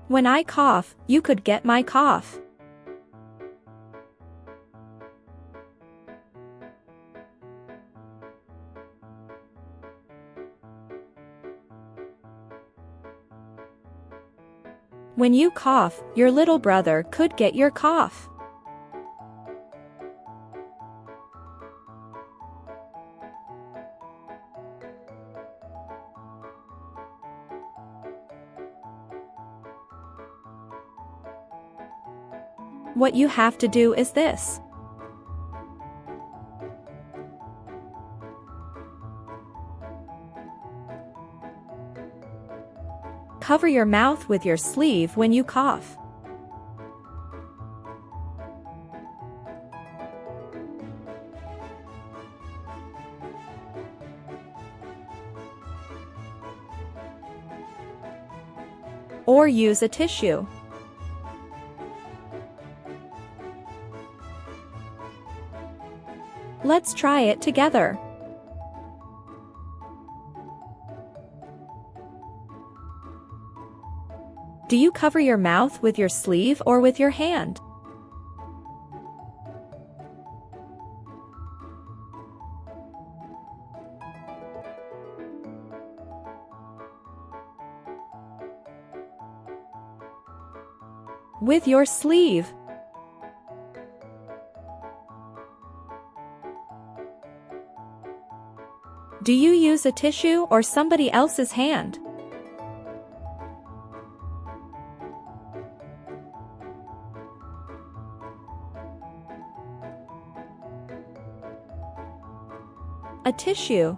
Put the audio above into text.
When I cough, you could get my cough. When you cough, your little brother could get your cough. What you have to do is this. Cover your mouth with your sleeve when you cough. Or use a tissue. Let's try it together. Do you cover your mouth with your sleeve or with your hand? With your sleeve. Do you use a tissue or somebody else's hand? A tissue.